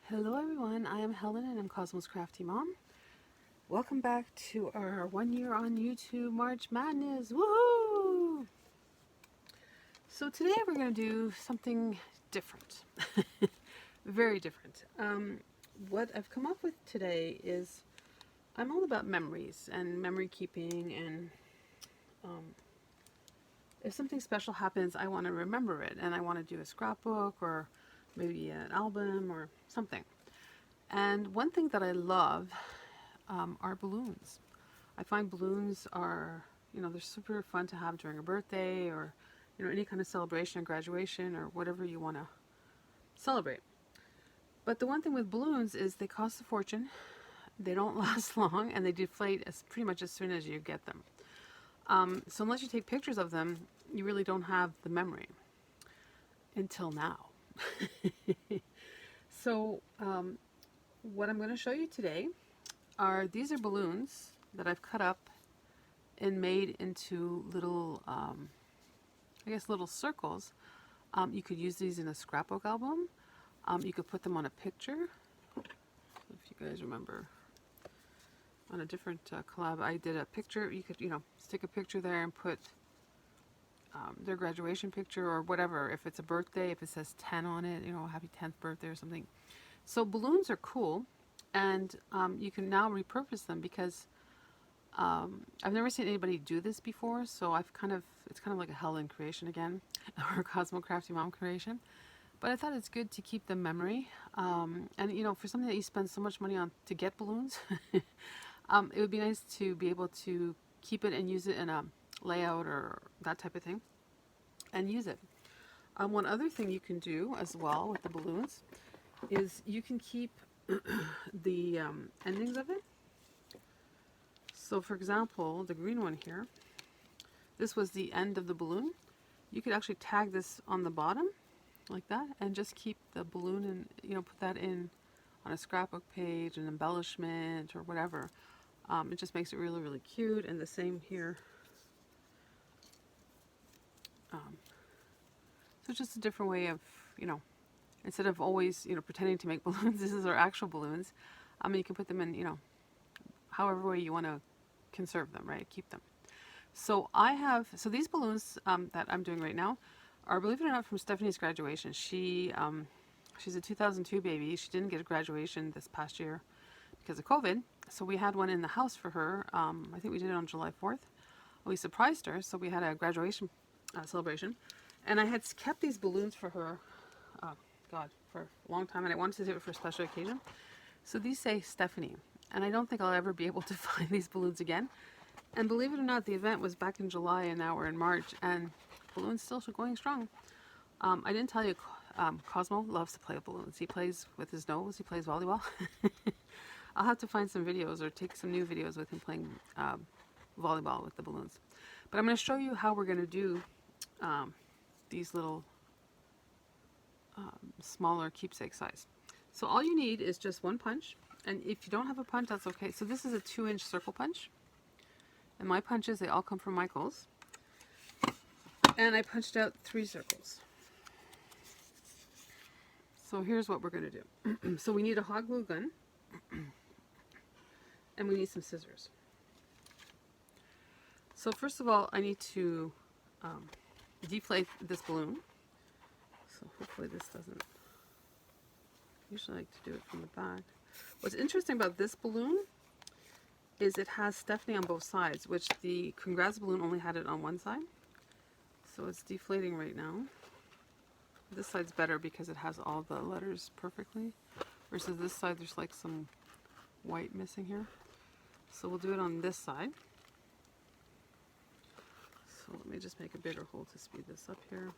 Hello everyone, I am Helen and I'm Cosmo's Crafty Mom. Welcome back to our 1 year on YouTube March Madness. Woohoo! So today we're going to do something different. Very different. What I've come up with today is I'm all about memories and memory keeping, and if something special happens, I want to remember it and I want to do a scrapbook or maybe an album or something. And one thing that I love are balloons. I find balloons are, they're super fun to have during a birthday or, any kind of celebration or graduation or whatever you want to celebrate. But the one thing with balloons is they cost a fortune, they don't last long, and they deflate pretty much as soon as you get them. So unless you take pictures of them, you really don't have the memory until now. So what I'm going to show you today these are balloons that I've cut up and made into little, little circles. You could use these in a scrapbook album. You could put them on a picture. If you guys remember, on a different collab, I did a picture. You could, stick a picture there and put their graduation picture or whatever. If it's a birthday, if it says 10 on it, happy 10th birthday or something. So balloons are cool, and you can now repurpose them because I've never seen anybody do this before. So it's kind of like a Helen creation again, or a Cosmo Crafty Mom creation. But I thought it's good to keep the memory, and for something that you spend so much money on to get balloons, it would be nice to be able to keep it and use it in a layout or that type of thing, and use it. One other thing you can do as well with the balloons is you can keep the endings of it. So for example, the green one here, this was the end of the balloon. You could actually tag this on the bottom like that and just keep the balloon and put that in on a scrapbook page, an embellishment or whatever. It just makes it really, really cute. And the same here. So it's just a different way of, instead of always, pretending to make balloons, this is our actual balloons. You can put them in, however way you want to conserve them, right? Keep them. So so these balloons that I'm doing right now are, believe it or not, from Stephanie's graduation. She's a 2002 baby. She didn't get a graduation this past year because of COVID. So we had one in the house for her. I think we did it on July 4th. We surprised her. So we had a graduation celebration. And I had kept these balloons for her, for a long time. And I wanted to do it for a special occasion. So these say Stephanie. And I don't think I'll ever be able to find these balloons again. And believe it or not, the event was back in July and now we're in March. And balloons still going strong. I didn't tell you, Cosmo loves to play with balloons. He plays with his nose. He plays volleyball. I'll have to find some videos or take some new videos with him playing volleyball with the balloons. But I'm going to show you how we're going to do these little smaller keepsake size. So all you need is just one punch. And if you don't have a punch, that's okay. So this is a 2-inch circle punch. And my punches, they all come from Michael's. And I punched out 3 circles. So here's what we're going to do. So we need a hot glue gun. And we need some scissors. So first of all, I need to deflate this balloon. So hopefully this doesn't... Usually I like to do it from the back. What's interesting about this balloon is it has Stephanie on both sides, which the Congrats balloon only had it on one side. So it's deflating right now. This side's better because it has all the letters perfectly, versus this side there's like some white missing here. So we'll do it on this side. So let me just make a bigger hole to speed this up here.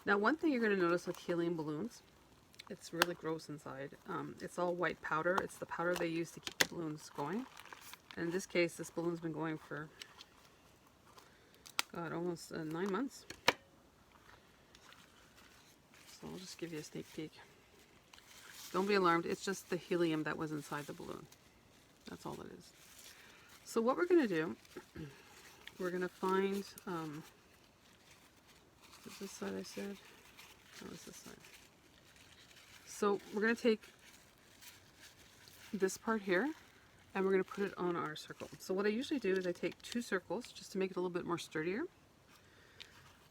Now one thing you're going to notice with helium balloons, it's really gross inside. It's all white powder. It's the powder they use to keep the balloons going. And in this case, this balloon's been going for, God, almost 9 months. So I'll just give you a sneak peek. Don't be alarmed. It's just the helium that was inside the balloon. That's all it is. So what we're going to do, we're going to find, is this side I said? No, it's this side. So we're going to take this part here, and we're going to put it on our circle. So what I usually do is I take 2 circles just to make it a little bit more sturdier.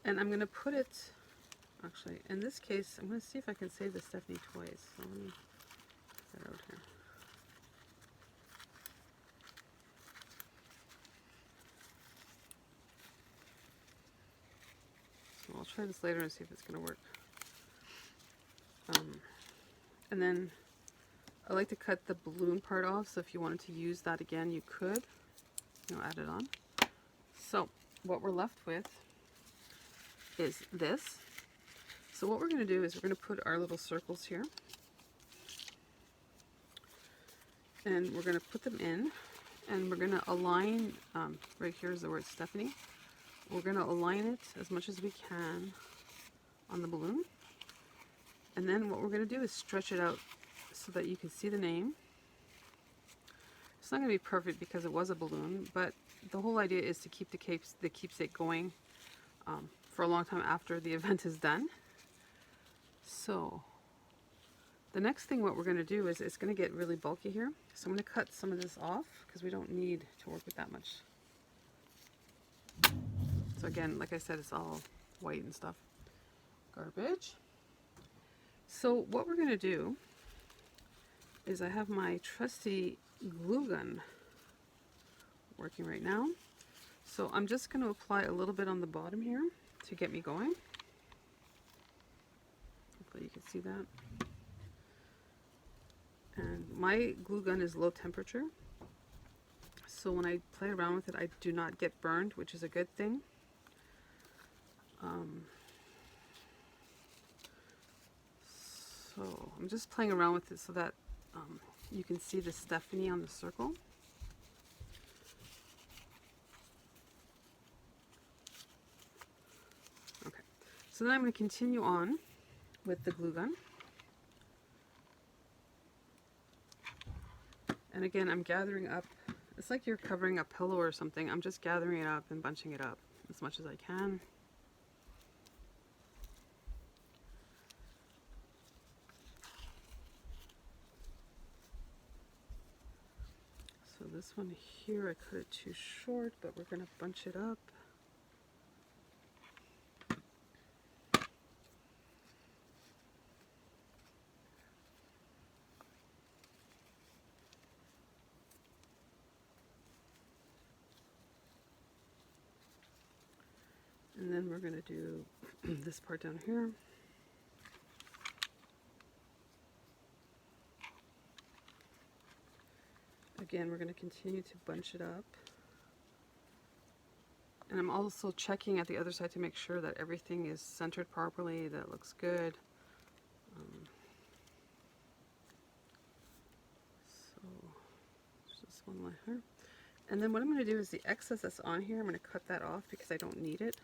And I'm going to put it, actually, in this case, I'm going to see if I can say the Stephanie twice. So let me get that out here. So I'll try this later and see if it's going to work. And then I like to cut the balloon part off, so if you wanted to use that again, you could, add it on. So what we're left with is this. So what we're going to do is we're going to put our little circles here, and we're going to put them in, and we're going to align, right here is the word Stephanie. We're going to align it as much as we can on the balloon. And then what we're going to do is stretch it out so that you can see the name. It's not going to be perfect because it was a balloon, but the whole idea is to keep the keepsake going for a long time after the event is done. So the next thing what we're going to do is it's going to get really bulky here. So I'm going to cut some of this off because we don't need to work with that much. So again, like I said, it's all white and stuff. Garbage. So what we're going to do is I have my trusty glue gun working right now. So I'm just going to apply a little bit on the bottom here to get me going. Hopefully you can see that. And my glue gun is low temperature. So when I play around with it, I do not get burned, which is a good thing. So I'm just playing around with it so that you can see the Stephanie on the circle. Okay, so then I'm going to continue on with the glue gun. And again, I'm gathering up, it's like you're covering a pillow or something. I'm just gathering it up and bunching it up as much as I can. So this one here, I cut it too short, but we're going to bunch it up. And then we're going to do this part down here. Again, we're going to continue to bunch it up. And I'm also checking at the other side to make sure that everything is centered properly, that it looks good. So there's this one line here. And then what I'm going to do is the excess that's on here, I'm going to cut that off because I don't need it.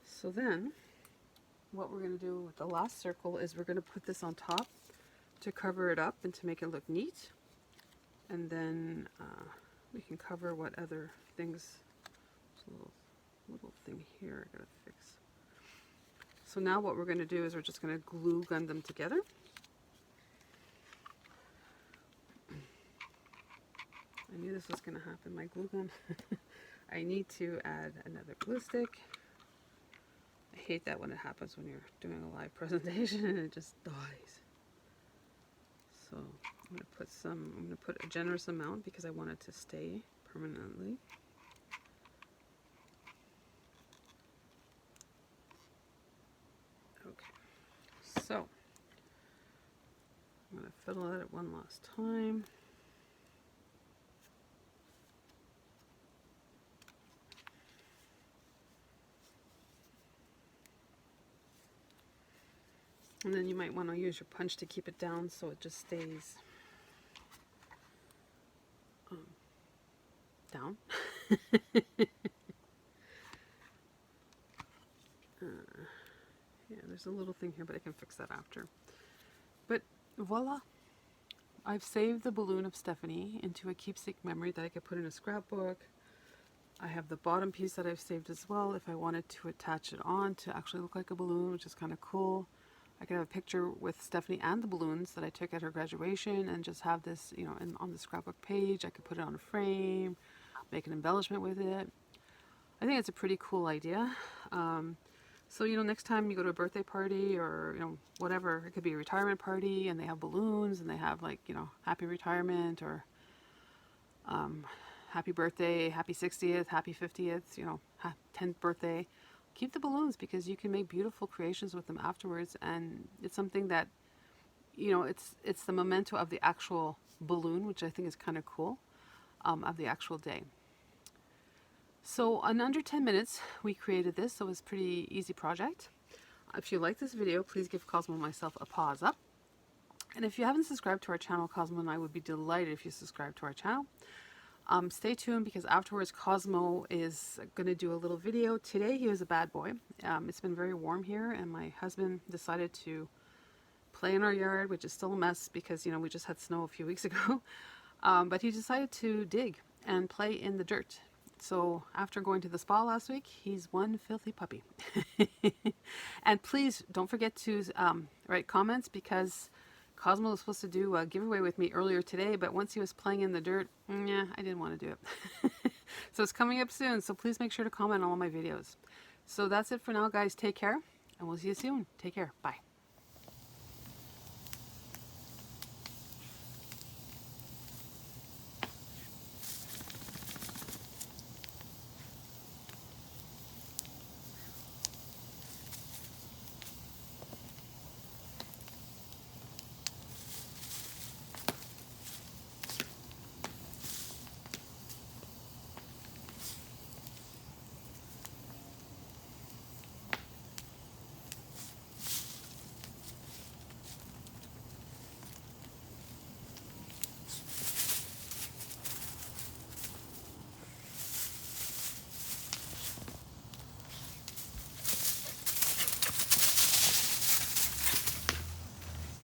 So then what we're going to do with the last circle is we're going to put this on top to cover it up and to make it look neat. And then we can cover what other things. There's a little thing here I gotta fix. So now what we're going to do is we're just going to glue gun them together. I knew this was going to happen, my glue gun. I need to add another glue stick. I hate that when it happens when you're doing a live presentation and it just dies. So I'm going to put a generous amount because I want it to stay permanently. Okay, so I'm going to fiddle at it one last time. And then you might want to use your punch to keep it down so it just stays down. Yeah, there's a little thing here, but I can fix that after. But voila! I've saved the balloon of Stephanie into a keepsake memory that I could put in a scrapbook, I have the bottom piece that I've saved as well if I wanted to attach it on to actually look like a balloon, which is kind of cool. I could have a picture with Stephanie and the balloons that I took at her graduation and just have this, you know, on the scrapbook page. I could put it on a frame, make an embellishment with it. I think it's a pretty cool idea. So, you know, next time you go to a birthday party or, you know, whatever, it could be a retirement party and they have balloons and they have like, you know, happy retirement or happy birthday, happy 60th, happy 50th, you know, 10th birthday. Keep the balloons because you can make beautiful creations with them afterwards, and it's something that, you know, it's the memento of the actual balloon, which I think is kind of cool, of the actual day. So in under 10 minutes, we created this, so it was a pretty easy project. If you like this video, please give Cosmo and myself a paws up. And if you haven't subscribed to our channel, Cosmo and I would be delighted if you subscribe to our channel. Stay tuned because afterwards Cosmo is going to do a little video. Today he was a bad boy. It's been very warm here and my husband decided to play in our yard, which is still a mess because, you know, we just had snow a few weeks ago. But he decided to dig and play in the dirt. So after going to the spa last week, he's one filthy puppy. And please don't forget to write comments because Cosmo was supposed to do a giveaway with me earlier today, but once he was playing in the dirt, yeah, I didn't want to do it. So it's coming up soon, so please make sure to comment on all my videos. So that's it for now, guys. Take care, and we'll see you soon. Take care. Bye.